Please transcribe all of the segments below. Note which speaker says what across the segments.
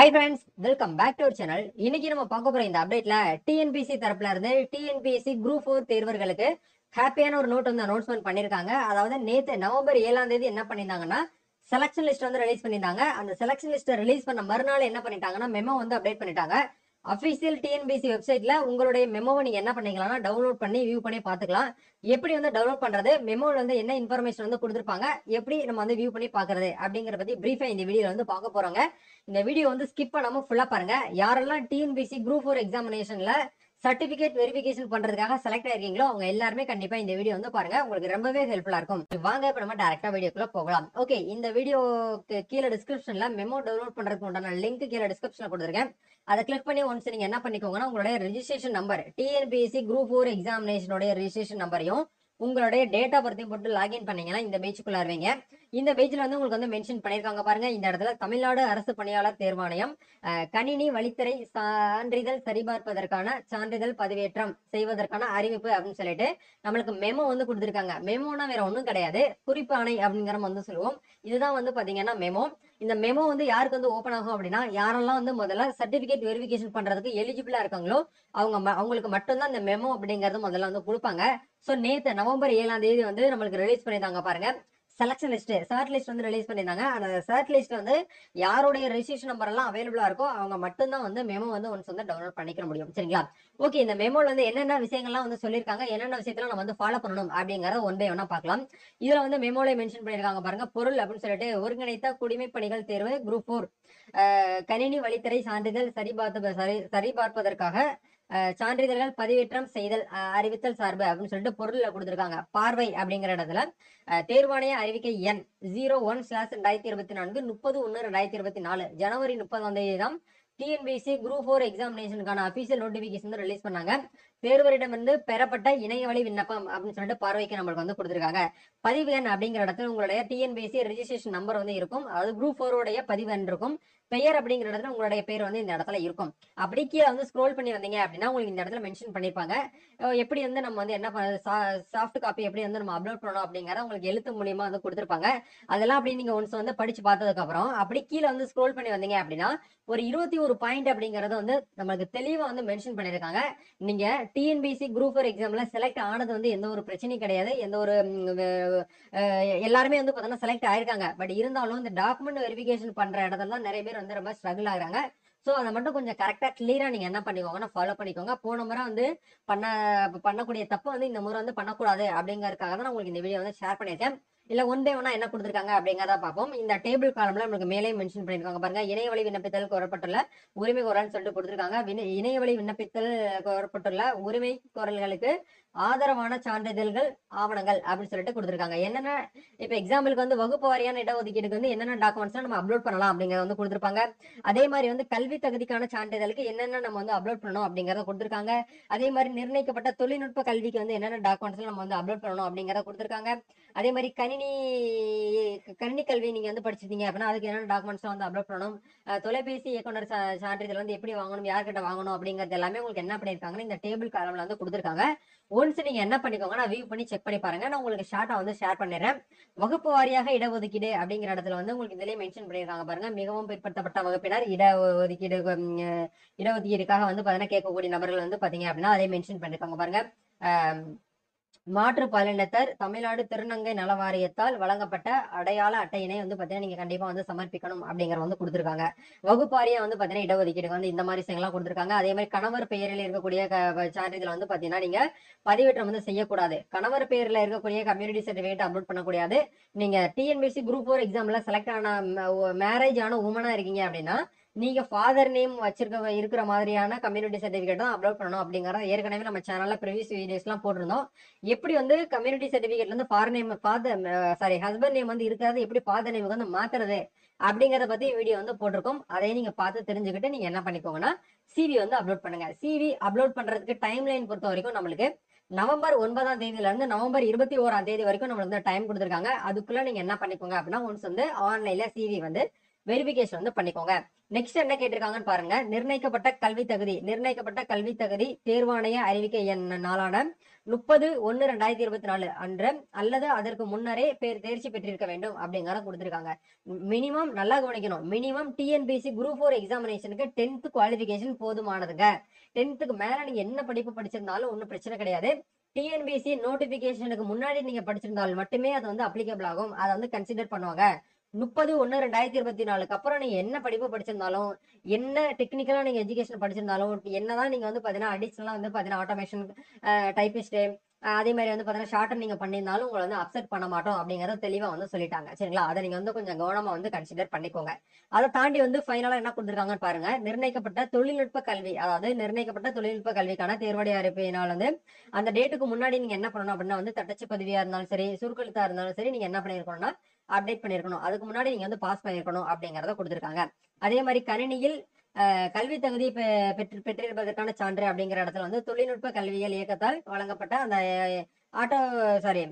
Speaker 1: Hi friends, welcome back to our channel. இன்னைக்கு நம்ம பார்க்க போற இந்த அப்டேட்ல டிஎன்பிசி தரப்புல இருந்து டிஎன்பிஎஸ்சி குரூப் 4 தேர்வர்களுக்கு ஹாப்பியான ஒரு நோட் வந்து அனௌன்ஸ்மெண்ட் பண்ணிருக்காங்க. அதாவது நேத்து நவம்பர் 7ஆம் தேதி என்ன பண்ணிருந்தாங்கன்னா செலக்ஷன் லிஸ்ட் வந்து ரிலீஸ் பண்ணிருந்தாங்க. அந்த செலக்ஷன் லிஸ்ட் ரிலீஸ் பண்ண மறுநாள் என்ன பண்ணிட்டாங்கன்னா மெமோ வந்து அப்டேட் பண்ணிட்டாங்க. அபிஷியல் டிஎன்பிசி வெப்சைட்ல உங்களுடைய மெமோவை நீங்க என்ன பண்ணிக்கலாம்னா டவுன்லோட் பண்ணி வியூ பண்ணி பாத்துக்கலாம். எப்படி வந்து டவுன்லோட் பண்றது, மெமோல வந்து என்ன இன்ஃபர்மேஷன் வந்து கொடுத்திருப்பாங்க, எப்படி நம்ம வந்து வியூ பண்ணி பாக்குறது அப்படிங்கறத பத்தி பிரீஃபா இந்த வீடியோல வந்து பார்க்க போறோங்க. இந்த வீடியோ வந்து ஸ்கிப் பண்ணாம ஃபுல்லா பாருங்க. யாரெல்லாம் டிஎன்பிசி குரூப் 4 எக்ஸாமினேஷன்ல சர்டிபிகேட் வெரிஃபிகேஷன் பண்றதுக்காக செலக்ட் ஆயிருக்கீங்களோ அவங்க எல்லாருமே கண்டிப்பா இந்த வீடியோ வந்து பாருங்க, உங்களுக்கு ரொம்பவே ஹெல்ப்ஃபுல்லா இருக்கும். வாங்க இப்ப நம்ம டைரக்டா வீடியோக்குள்ள போகலாம். ஓகே, இந்த வீடியோக்கு கீழே டிஸ்கிரிப்ஷன்ல மெமோ டவுன்லோட் பண்றதுக்கு உண்டான லிங்க் கீழே டிஸ்கிரிப்ஷன்ல கொடுத்துருக்கேன். அதை கிளிக் பண்ணி ஒன்ஸ் நீங்க என்ன பண்ணிக்கோங்கன்னா உங்களுடைய ரெஜிஸ்ட்ரேஷன் நம்பர், டிஎன்பிஎஸ்சி குரூப் 4 எக்ஸாமினேஷனுடைய ரெஜிஸ்ட்ரேஷன் நம்பரையும் உங்களுடைய டேட் ஆஃப் பர்த்தையும் போட்டு லாகின் பண்ணீங்கன்னா இந்த பேஜுக்குள்ள இருவீங்க. இந்த பேஜ்ல வந்து உங்களுக்கு வந்து மென்ஷன் பண்ணிருக்காங்க பாருங்க. இந்த இடத்துல தமிழ்நாடு அரசு பணியாளர் தேர்வாணையம் கணினி வழித்தறை சான்றிதழ் சரிபார்ப்பதற்கான சான்றிதழ் பதிவேற்றம் செய்வதற்கான அறிவிப்பு அப்படின்னு சொல்லிட்டு நம்மளுக்கு மெமோ வந்து கொடுத்துருக்காங்க. மெமோனா வேற ஒன்றும் கிடையாது, குறிப்பு ஆணை அப்படிங்கிற வந்து சொல்லுவோம். இதுதான் வந்து பாத்தீங்கன்னா மெமோ. இந்த மெமோ வந்து யாருக்கு வந்து ஓபன் ஆகும் அப்படின்னா, யாரெல்லாம் வந்து முதல்ல சர்டிபிகேட் வெரிஃபிகேஷன் பண்றதுக்கு எலிஜிபிளா இருக்காங்களோ அவங்களுக்கு மட்டும்தான் இந்த மெமோ அப்படிங்கறது முதல்ல வந்து கொடுப்பாங்க. சோ நேத்து நவம்பர் 7ஆம் தேதி வந்து நம்மளுக்கு ரிலீஸ் பண்ணிருந்தாங்க பாருங்க. செலக்ஷன் லிஸ்ட், ஷார்ட் லிஸ்ட் வந்து ரிலீஸ் பண்ணிருந்தாங்க. அந்த ஷார்ட் லிஸ்ட் வந்து யாருடைய ரெஜிஸ்ட்ரேஷன் நம்பர் எல்லாம் அவைலபிளா இருக்கோ அவங்க மட்டும்தான் வந்து மெமோ வந்து ஒன்ஸ் வந்து டவுன்லோட் பண்ணிக்க முடியும். சரிங்களா? ஓகே, இந்த மெமோல வந்து என்னென்ன விஷயங்கள்லாம் வந்து சொல்லியிருக்காங்க, என்னென்ன விஷயத்துல நம்ம வந்து ஃபாலோ பண்ணணும் அப்படிங்கறத ஒன் பை ஒன்னா பார்க்கலாம். இதுல வந்து மெமோல மென்ஷன் பண்ணிருக்காங்க பாருங்க. பொருள் அப்படின்னு சொல்லிட்டு ஒருங்கிணைத்த குடிமை பணிகள் தேர்வு குரூப் 4 கணினி வழித்தறை சான்றிதழ் சரிபார்ப்பதற்காக சான்றிதழ்கள் பதிவேற்றம் செய்தல் அறிவித்தல் சார்பு அப்படின்னு சொல்லிட்டு பொருள்ல கொடுத்திருக்காங்க. பார்வை அப்படிங்கிற இடத்துல தேர்வாணைய அறிவிக்கை எண் 01/2024 30/1/2024 ஜனவரி 30ஆம் தேதி தான் டிஎன்பிஎஸ்சி குரூப் 4 எக்ஸாமினேஷனுக்கான அபிஷியல் நோட்டிபிகேஷன் ரிலீஸ் பண்ணாங்க. தேர்வரிடமிருந்து பெறப்பட்ட இணையவழி விண்ணப்பம் அப்படின்னு சொல்லிட்டு பார்வைக்கு நம்மளுக்கு வந்து கொடுத்திருக்காங்க. பதிவு எண் அப்படிங்கிற இடத்துல உங்களுடைய டிஎன்பிஎஸ்சி ரெஜிஸ்ட்ரேஷன் நம்பர் வந்து இருக்கும். அது குரூப் 4 உடைய பதிவு எண் இருக்கும். பெயர் அப்படிங்கிற இடத்துல உங்களுடைய பேர் வந்து இந்த இடத்துல இருக்கும். அப்படி கீழே வந்து ஸ்க்ரோல் பண்ணி வந்தீங்க அப்படின்னா உங்களுக்கு இந்த இடத்துல மென்ஷன் பண்ணிருப்பாங்க எப்படி வந்து நம்ம வந்து என்ன சாஃப்ட் காப்பி எப்படி வந்து நம்ம அப்லோட் பண்ணணும் அப்படிங்கறத உங்களுக்கு எழுத்து மூலியமா வந்து கொடுத்திருப்பாங்க. அதெல்லாம் அப்படி நீங்க ஒன்ஸ் வந்து படிச்சு பார்த்ததுக்கு அப்புறம் அப்படி கீழே வந்து ஸ்க்ரோல் பண்ணி வந்தீங்க அப்படின்னா ஒரு 21 பாயிண்ட் அப்படிங்கறத வந்து நமக்கு தெளிவா வந்து மென்ஷன் பண்ணிருக்காங்க. நீங்க டிஎன்பிஎஸ்சி குரூப் 4 எக்ஸாம்ல செலக்ட் ஆனது வந்து எந்த ஒரு பிரச்சனையும் கிடையாது. எந்த ஒரு எல்லாருமே வந்து பார்த்தீங்கன்னா செலக்ட் ஆயிருக்காங்க. பட் இருந்தாலும் இந்த டாக்குமெண்ட் வெரிஃபிகேஷன் பண்ற இடத்துல நிறைய பேர் வந்து ரொம்ப ஸ்ட்ரகிள் ஆகுறாங்க. சோ அதை மட்டும் கொஞ்சம் கரெக்டா கிளியரா நீங்க என்ன பண்ணிக்கோங்கன்னா ஃபாலோ பண்ணிக்கோங்க. போன முறை வந்து பண்ணக்கூடிய தப்பு வந்து இந்த முறை வந்து பண்ணக்கூடாது அப்படிங்கறதுக்காக தான் நான் உங்களுக்கு இந்த வீடியோ வந்து ஷேர் பண்ணியிருக்கேன். இல்ல ஒன் பை ஒன்னா என்ன கொடுத்திருக்காங்க அப்படிங்கறத பார்ப்போம். இந்த டேபிள் காலம்ல நமக்கு மேலே மென்ஷன் பண்ணிருக்காங்க பாருங்க. இணையவழி விண்ணப்பித்தல் கோரப்பட்டுள்ள உரிமை கோரல்னு சொல்லிட்டு கொடுத்திருக்காங்க. இணையவழி விண்ணப்பித்தல் கோரப்பட்டுள்ள உரிமை கோரல்களுக்கு ஆதரவான சான்றிதழ்கள் ஆவணங்கள் அப்படின்னு சொல்லிட்டு கொடுத்திருக்காங்க. என்னென்ன இப்ப எக்ஸாம்பிளுக்கு வந்து வகுப்பு வாரியான இடஒதுக்கீடுக்கு வந்து என்னென்ன டாக்குமெண்ட்ஸ் நம்ம அப்லோட் பண்ணலாம் அப்படிங்கறத வந்து கொடுத்திருப்பாங்க. அதே மாதிரி வந்து கல்வி தகுதிக்கான சான்றிதழுக்கு என்னென்ன நம்ம வந்து அப்லோட் பண்ணணும் அப்படிங்கறத கொடுத்திருக்காங்க. அதே மாதிரி நிர்ணயிக்கப்பட்ட தொழில்நுட்ப கல்விக்கு வந்து என்னென்ன டாக்குமெண்ட்ஸ் நம்ம வந்து அப்லோட் பண்ணணும் அப்படிங்கறத கொடுத்திருக்காங்க. அதே மாதிரி கணினி கல்வி நீங்க வந்து படிச்சிருந்தீங்க அப்படின்னா அதுக்கு என்னென்ன டாக்குமெண்ட்ஸ் வந்து அப்லோட் பண்ணணும், தொலைபேசி இயக்குனர் சான்றிதழ் வந்து எப்படி வாங்கணும், யார்கிட்ட வாங்கணும் அப்படிங்கறது எல்லாமே உங்களுக்கு என்ன பண்ணிருக்காங்கன்னு இந்த டேபிள் காலம்ல வந்து கொடுத்திருக்காங்க. ஒன்ஸ் நீங்க என்ன பண்ணிக்கோங்க, நான் வியூ பண்ணி செக் பண்ணி பாருங்க. நான் உங்களுக்கு ஷார்ட்டா வந்து ஷேர் பண்ணிடுறேன். வகுப்பு வாரியாக இடஒதுக்கீடு அப்படிங்கிற இடத்துல வந்து உங்களுக்கு இதுலயே மென்ஷன் பண்ணிருக்காங்க பாருங்க. மிகவும் பிற்படுத்தப்பட்ட வகுப்பினர் இடஒதுக்கீடுக்காக வந்து பாத்தீங்கன்னா கேட்கக்கூடிய நபர்கள் வந்து பாத்தீங்க அப்படின்னா அதே மென்ஷன் பண்ணிருக்காங்க பாருங்க. மாற்று பாலினத்தர் தமிழ்நாடு திருநங்கை நல வாரியத்தால் வழங்கப்பட்ட அடையாள அட்டையினை வந்து பாத்தீங்கன்னா நீங்க கண்டிப்பா வந்து சமர்ப்பிக்கணும் அப்படிங்கிற வந்து கொடுத்திருக்காங்க. வகுப்பாரியா வந்து பாத்தீங்கன்னா இடஒதுக்கீடு வந்து இந்த மாதிரி விஷயங்கள்லாம் கொடுத்திருக்காங்க. அதே மாதிரி கணவர் பெயரில் இருக்கக்கூடிய சான்றிதழ் வந்து பாத்தீங்கன்னா நீங்க பதிவேற்றம் வந்து செய்யக்கூடாது. கணவர் பெயர்ல இருக்கக்கூடிய கம்யூனிட்டி சர்டிபிகேட் அப்லோட் பண்ணக்கூடாது. நீங்க டிஎன்பிஎஸ்சி குரூப் 4 எக்ஸாம்ல செலக்ட் ஆன மேரேஜ் ஆன உமனா இருக்கீங்க அப்படின்னா நீங்க ஃபாதர் நேம் இருக்கிற மாதிரியான கம்யூனிட்டி சர்டிபிகேட் தான் அப்லோட் பண்ணணும் அப்படிங்கறத ஏற்கனவே நம்ம சேனல்ல ப்ரீவியஸ் வீடியோஸ் எல்லாம் போட்டிருந்தோம். எப்படி வந்து கம்யூனிட்டி சர்டிபிகேட்ல இருந்து ஹஸ்பண்ட் நேம் வந்து இருக்காது, எப்படி ஃபாதர் நேம் வந்து மாத்துறது அப்படிங்கறத பத்தி வீடியோ வந்து போட்டிருக்கோம். அதை நீங்க பார்த்து தெரிஞ்சுக்கிட்டு நீங்க என்ன பண்ணிக்கோங்கன்னா சிவி வந்து அப்லோட் பண்ணுங்க. சிவி அப்லோட் பண்றதுக்கு டைம் லைன் பொறுத்த வரைக்கும் நம்மளுக்கு நவம்பர் 9ஆம் தேதியில இருந்து நவம்பர் 21ஆம் தேதி வரைக்கும் நம்மளுக்கு வந்து டைம் கொடுத்திருக்காங்க. அதுக்குள்ள நீங்க என்ன பண்ணிக்கோங்க அப்படின்னா ஒன்ஸ் வந்து ஆன்லைன்ல சிவி வந்து வெரிஃபிகேஷன் வந்து பண்ணிக்கோங்க. நெக்ஸ்ட் என்ன கேட்டிருக்காங்கன்னு பாருங்க. நிர்ணயிக்கப்பட்ட கல்வி தகுதி தேர்வாணைய அறிவிக்கை எண் நாளான 30/1/2024 அன்று அல்லது அதற்கு முன்னரே தேர்ச்சி பெற்றிருக்க வேண்டும் அப்படிங்கிற கொடுத்திருக்காங்க. மினிமம் நல்லா கவனிக்கணும். மினிமம் டிஎன்பிஎஸ்சி குரூப் 4 எக்ஸாமினேஷனுக்கு 10th குவாலிஃபிகேஷன் போதுமானதுங்க. 10th மேல நீங்க என்ன படிப்பு படிச்சிருந்தாலும் ஒன்றும் பிரச்சனை கிடையாது. டிஎன்பிஎஸ்சி நோட்டிபிகேஷனுக்கு முன்னாடி நீங்க படிச்சிருந்தால் மட்டுமே அது வந்து அப்ளிகபிள் ஆகும். அதை வந்து கன்சிடர் பண்ணுவாங்க. 30/1/2024 அப்புறம் நீங்க என்ன படிப்பு படிச்சிருந்தாலும், என்ன டெக்னிக்கலா நீங்க எஜுகேஷன் படிச்சிருந்தாலும், என்னதான் நீங்க வந்து பாத்தீங்கன்னா அடிஷனலா வந்து பாத்தீங்கன்னா ஆட்டோமேஷன், டைபிஸ்ட், அதே மாதிரி வந்து பாத்தீங்கன்னா ஷார்ட் நீங்க பண்ணியிருந்தாலும் உங்களை வந்து அப்செட் பண்ண மாட்டோம் அப்படிங்கறத தெளிவா வந்து சொல்லிட்டாங்க. சரிங்களா? அதை நீங்க வந்து கொஞ்சம் கவனமா வந்து கன்சிடர் பண்ணிக்கோங்க. அதை தாண்டி வந்து ஃபைனலா என்ன கொடுத்திருக்காங்கன்னு பாருங்க. நிர்ணயிக்கப்பட்ட தொழில்நுட்ப கல்வி, அதாவது நிர்ணயிக்கப்பட்ட தொழில்நுட்ப கல்விக்கான தேர்வடை அறிவிப்பினால் வந்து அந்த டேட்டுக்கு முன்னாடி நீங்க என்ன பண்ணணும் அப்படின்னா வந்து தட்டச்சு பதிவியா இருந்தாலும் சரி, சுருக்கெழுத்தா இருந்தாலும் சரி, நீங்க என்ன பண்ணிருக்கணும்னா அப்டேட் பண்ணிருக்கணும். அதுக்கு முன்னாடி நீங்க வந்து பாஸ் பண்ணிருக்கணும் அப்படிங்கறத கொடுத்திருக்காங்க. அதே மாதிரி கணினியில் கல்வி தகுதி பெற்றிருப்பதற்கான சான்று அப்படிங்கிற இடத்துல வந்து தொழில்நுட்ப கல்வியியல் இயக்கத்தால் வழங்கப்பட்ட அந்த auto sorry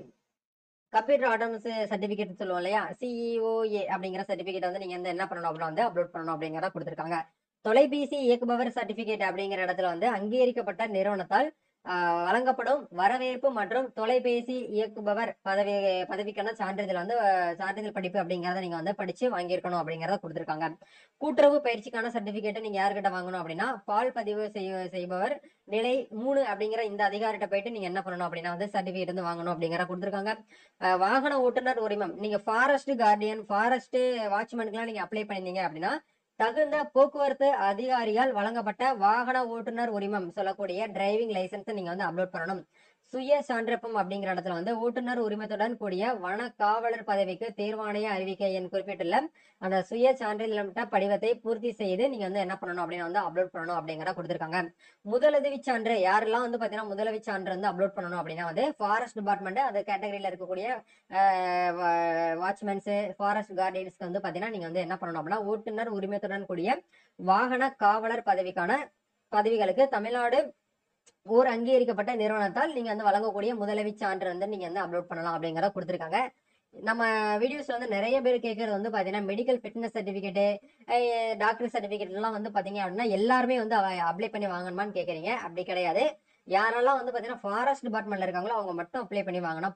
Speaker 1: computer Atomos certificate சொல்லுவோம் இல்லையா, சிஇஓஏ அப்படிங்கிற சர்டிபிகேட் வந்து நீங்க வந்து என்ன பண்ணணும் அப்படின்னா வந்து அப்லோட் பண்ணணும் அப்படிங்கிறத கொடுத்திருக்காங்க. தொலைபேசி இயக்குபவர் சர்டிபிகேட் அப்படிங்கிற இடத்துல வந்து அங்கீகரிக்கப்பட்ட நிறுவனத்தால் வழங்கப்படும் வரவேற்பு மற்றும் தொலைபேசி இயக்குபவர் பதவிக்கான சான்றிதழ் வந்து சான்றிதழ் படிப்பு அப்படிங்கறத நீங்க வந்து படிச்சு வாங்கியிருக்கணும் அப்படிங்கறத கொடுத்திருக்காங்க. கூட்டுறவு பயிற்சிக்கான சர்டிபிகேட் நீங்க யாருக்கிட்ட வாங்கணும் அப்படின்னா பால் பதிவு செய்பவர் நிலை 3 அப்படிங்கிற இந்த அதிகாரிட்ட போயிட்டு நீங்க என்ன பண்ணணும் அப்படின்னா வந்து சர்டிபிகேட் வந்து வாங்கணும் அப்படிங்கிற கொடுத்திருக்காங்க. வாகன ஓட்டுநர் உரிமம் நீங்க ஃபாரஸ்ட் கார்டியன், ஃபாரஸ்ட் வாட்ச்மேனுக்குலாம் நீங்க அப்ளை பண்ணிருந்தீங்க அப்படின்னா தகுந்த போக்குவரத்து அதிகாரியால் வழங்கப்பட்ட வாகன ஓட்டுநர் உரிமம் சொல்லக்கூடிய டிரைவிங் லைசன்ஸ் நீங்க வந்து அப்லோட் பண்ணணும். சுய சான்றப்பம் அப்படிங்கிற இடத்துல வந்து ஓட்டுநர் உரிமத்துடன் கூடிய வன காவலர் பதவிக்கு தேர்வாணைய அறிவிக்கை எண் குறிப்பிட்டுள்ள அந்த சுய சான்றிதழ் படிவத்தை பூர்த்தி செய்து நீங்க வந்து என்ன பண்ணணும் அப்படின்னு வந்து அப்லோட் பண்ணணும் அப்படிங்கிற கொடுத்திருக்காங்க. முதலுதவி சான்று யாரெல்லாம் வந்து பாத்தீங்கன்னா முதலுதவி சான்று வந்து அப்லோட் பண்ணணும் அப்படின்னா வந்து ஃபாரஸ்ட் டிபார்ட்மெண்ட் அந்த கேட்டகரியில இருக்கக்கூடிய வாட்ச்மேன்ஸ், ஃபாரஸ்ட் கார்டியன்ஸ்க்கு வந்து பாத்தீங்கன்னா நீங்க வந்து என்ன பண்ணணும் அப்படின்னா ஓட்டுநர் உரிமத்துடன் கூடிய வாகன காவலர் பதவிகளுக்கு தமிழ்நாடு ஓர் அங்கீகரிக்கப்பட்ட நிறுவனத்தால் நீங்க வந்து வழங்கக்கூடிய முதலுதவி சான்று வந்து நீங்க வந்து அப்லோட் பண்ணலாம் அப்படிங்கறத கொடுத்திருக்காங்க. நம்ம வீடியோஸ்ல வந்து நிறைய பேர் கேட்கறது வந்து பாத்தீங்கன்னா medical fitness certificate, doctor certificate எல்லாம் வந்து பாத்தீங்க அப்படின்னா எல்லாருமே வந்து அப்ளை பண்ணி வாங்கணுமான்னு கேக்குறீங்க. அப்படி கிடையாது. யாரெல்லாம் வந்து பாத்தீங்கன்னா ஃபாரஸ்ட் டிபார்ட்மெண்ட்ல இருக்காங்களோ அவங்க மட்டும் அப்ளை பண்ணி வாங்கினா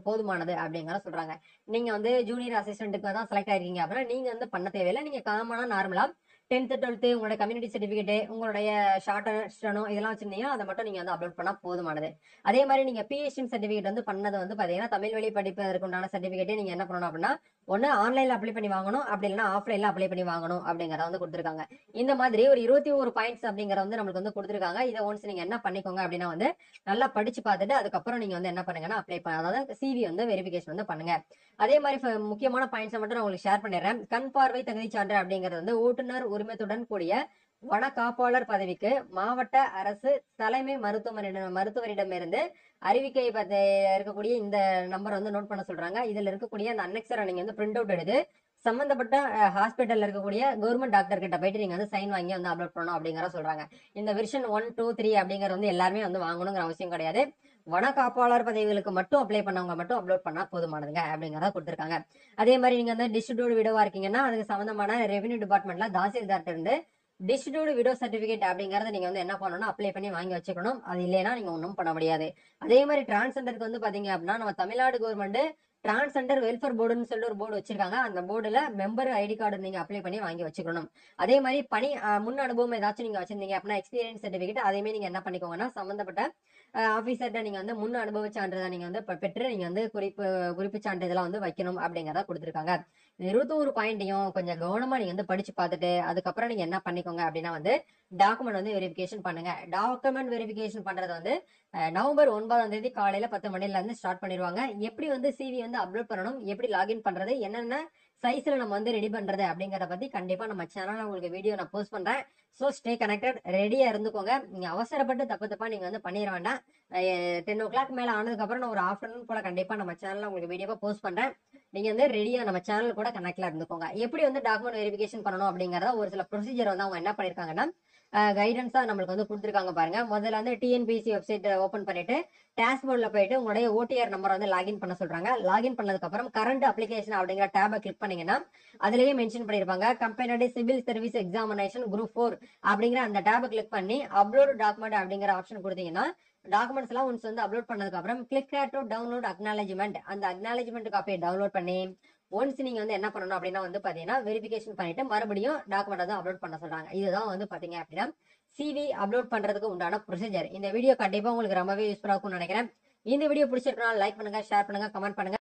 Speaker 1: போதுமானது அப்படிங்கிற சொல்றாங்க. நீங்க வந்து ஜூனியர் அசிஸ்டன்ட்டுக்கு தான் செலக்ட் ஆயிருக்கீங்க அப்படின்னா நீங்க வந்து பண்ண தேவையில்லை. நீங்க காமனா நார்மலா 10th 12th உங்களோட கம்யூனிட்டி சர்டிபிகேட், உங்களுடைய ஷார்ட் ஸ்டெனோ இதெல்லாம் வச்சிருந்தீங்கன்னா அதை மட்டும் நீங்க வந்து அப்லோட் பண்ணா போதுமானது. அதே மாதிரி நீங்க பிஹெச்டி சர்டிபிகேட் வந்து பண்ணது வந்து பாத்தீங்கன்னா தமிழ் வழி படிப்பதற்கு உண்டான சர்டிபிகேட்டே நீங்க என்ன பண்ணணும் அப்படின்னா ஒன்னு ஆன்லைன்ல அப்ளை பண்ணி வாங்கணும், அப்படி இல்லைன்னா ஆஃப்லைன்ல அப்ளை பண்ணி வாங்கணும் அப்படிங்கறத வந்து கொடுத்திருக்காங்க. இந்த மாதிரி ஒரு 21 பாயிண்ட்ஸ் அப்படிங்கற வந்து நம்மளுக்கு வந்து கொடுத்திருக்காங்க. இதை ஒன்ஸ் நீங்க என்ன பண்ணிக்கோங்க அப்படின்னா வந்து நல்லா படிச்சு பார்த்துட்டு அதுக்கப்புறம் நீங்க வந்து என்ன பண்ணுங்கன்னா அதாவது சிவி வந்து வெரிஃபிகேஷன் வந்து பண்ணுங்க. அதே மாதிரி முக்கியமான பாயிண்ட்ஸ் மட்டும் நான் உங்களுக்கு ஷேர் பண்ணிடுறேன். கண் பார்வை தகுதி சான்று அப்படிங்கிறது வந்து ஓட்டுநர் உரிமத்துடன் கூடிய வன காப்பாளர் பதவிக்கு மாவட்ட அரசு தலைமை மருத்துவரிடமிருந்து அறிவிக்கை இருக்கக்கூடிய இந்த நம்பர் வந்து நோட் பண்ண சொல்றாங்க. இதுல இருக்கக்கூடிய அந்த அன்னெக்சரை நீங்க வந்து பிரிண்ட் அவுட் எடுத்து சம்பந்தப்பட்ட ஹாஸ்பிட்டல்ல இருக்கக்கூடிய கவர்மெண்ட் டாக்டர் கிட்ட போயிட்டு நீங்க வந்து சைன் வாங்கி வந்து அப்லோட் பண்ணணும் அப்படிங்கிற சொல்றாங்க. இந்த வெர்ஷன் 1, 2, 3 அப்படிங்கறது வந்து எல்லாருமே வந்து வாங்கணுங்கிற அவசியம் கிடையாது. வன காப்பாளர் பதவிகளுக்கு மட்டும் அப்ளை பண்ணவங்க மட்டும் அப்லோட் பண்ணா போதுமானதுங்க அப்படிங்கறத கொடுத்திருக்காங்க. அதே மாதிரி நீங்க வந்து டிஸ்ட்ரிபியூட் விடோவா இருக்கீங்கன்னா அதுக்கு சம்பந்தமான ரெவென்யூ டிபார்ட்மெண்ட்ல தாசில்தார்ட்ட இருந்து டிஸ்ட்ரிபியூட் விடோ சர்டிபிகேட் அப்படிங்கறத நீங்க வந்து என்ன பண்ணணும் அப்ளை பண்ணி வாங்கி வச்சுக்கணும். அது இல்லைன்னா நீங்க ஒன்றும் பண்ண முடியாது. அதே மாதிரி டிரான்ஸ்ஜெண்டருக்கு வந்து பாத்தீங்க அப்படின்னா நம்ம தமிழ்நாடு கவர்மெண்ட் டிரான்ஸ்ஜெண்டர் வெல்ஃபேர் போர்டுன்னு சொல்லி ஒரு போர்டு வச்சிருக்காங்க. அந்த போர்டுல மெம்பர் ஐடி கார்டு நீங்க அப்ளை பண்ணி வாங்கி வச்சுக்கணும். அதே மாதிரி பணி முன் அனுபவம் ஏதாச்சும் நீங்க வச்சிருந்தீங்க அப்படின்னா எக்ஸ்பீரியன்ஸ் சர்டிபிகேட் அதே நீங்க என்ன பண்ணிக்கோங்கன்னா சம்பந்தப்பட்ட ஆபீசர்கிட்ட நீங்க வந்து முன் அனுபவ சான்றிதழ் நீங்க வந்து பெற்று நீங்க வந்து குறிப்பு சான்றிதழ் வந்து வைக்கணும் அப்படிங்கறத கொடுத்திருக்காங்க. 21 பாயிண்ட்டையும் கொஞ்சம் கவனமா நீங்க வந்து படிச்சு பார்த்துட்டு அதுக்கப்புறம் நீங்க என்ன பண்ணிக்கோங்க அப்படின்னா வந்து டாக்குமெண்ட் வந்து வெரிஃபிகேஷன் பண்ணுங்க. டாக்குமெண்ட் வெரிஃபிகேஷன் பண்றது வந்து நவம்பர் 9ஆம் தேதி காலையில 10 மணில இருந்து ஸ்டார்ட் பண்ணிடுவாங்க. எப்படி வந்து சிவி வந்து அப்லோட் பண்ணணும், எப்படி லாகின் பண்றது, என்னென்ன சைஸ்ல நம்ம வந்து ரெடி பண்றது அப்படிங்கறத பத்தி கண்டிப்பா நம்ம சேனல்ல உங்களுக்கு வீடியோ நான் போஸ்ட் பண்றேன். சோ ஸ்டே கனெக்டட், ரெடியா இருந்துக்கோங்க. நீங்க அவசரப்பட்டு தப்பா நீங்க வந்து பண்ணிட வேண்டாம். 10 o'clock மேல ஆனதுக்கு அப்புறம் நான் ஒரு ஆஃப்டர்நூன் போல கண்டிப்பா நம்ம சேனல்ல உங்களுக்கு வீடியோவை போஸ்ட் பண்றேன். நீங்க வந்து ரெடியா நம்ம சேனல் கூட கனெக்ட்ல இருந்துக்கோங்க. எப்படி வந்து டாக்குமெண்ட் வெரிஃபிகேஷன் பண்ணணும் அப்படிங்கறத ஒரு சில ப்ரொசீஜர் வந்து அவங்க என்ன பண்ணிருக்காங்கன்னா கைடன்ஸா நம்மளுக்கு வந்து கொடுத்துருக்காங்க பாருங்க. முதல்ல வந்து டிஎன்பிஎஸ்சி வெப்சைட் ஓபன் பண்ணிட்டு டேஷ்போர்ட்ல போயிட்டு உங்களுடைய ஓடிஆர் நம்பர் வந்து லாகின் பண்ண சொல்றாங்க. லாகின் பண்ணதுக்கு அப்புறம் கரண்ட் அப்ளிகேஷன் அப்படிங்கிற டேபை கிளிக் பண்ணீங்கன்னா அதுலயே மென்ஷன் பண்ணிருப்பாங்க கம்பெனியோட சிவில் சர்வீஸ் எக்ஸாமினேஷன் குரூப் 4 அப்படிங்கிற அந்த டேபை கிளிக் பண்ணி அப்லோட் டாக்குமெண்ட் அப்படிங்கிற ஆப்ஷன் கொடுத்தீங்கன்னா டாக்குமெண்ட்ஸ் எல்லாம் ஒன்ஸ் வந்து அப்லோட் பண்ணதுக்கு அப்புறம் கிளிக் டு டவுன்லோட் அக்னாலஜ்மெண்ட் அந்த அக்னாலஜ்மெண்ட் காப்பியை டவுன்லோட் பண்ணி ஒன்ஸ் நீங்க வந்து என்ன பண்ணணும் அப்படின்னா வந்து பாத்தீங்கன்னா வெரிஃபிகேஷன் பண்ணிட்டு மறுபடியும் டாக்குமெண்ட் வந்து அப்லோட் பண்ண சொல்றாங்க. இதுதான் வந்து பாத்தீங்க அப்படின்னா சிவி அப்லோட் பண்றதுக்கு உண்டான ப்ரொசீஜர். இந்த வீடியோ கண்டிப்பா உங்களுக்கு ரொம்பவே யூஸ்ஃபுல்லா இருக்கும்னு நினைக்கிறேன். இந்த வீடியோ பிடிச்சிருக்கா லைக் பண்ணுங்க, ஷேர் பண்ணுங்க, கமெண்ட் பண்ணுங்க.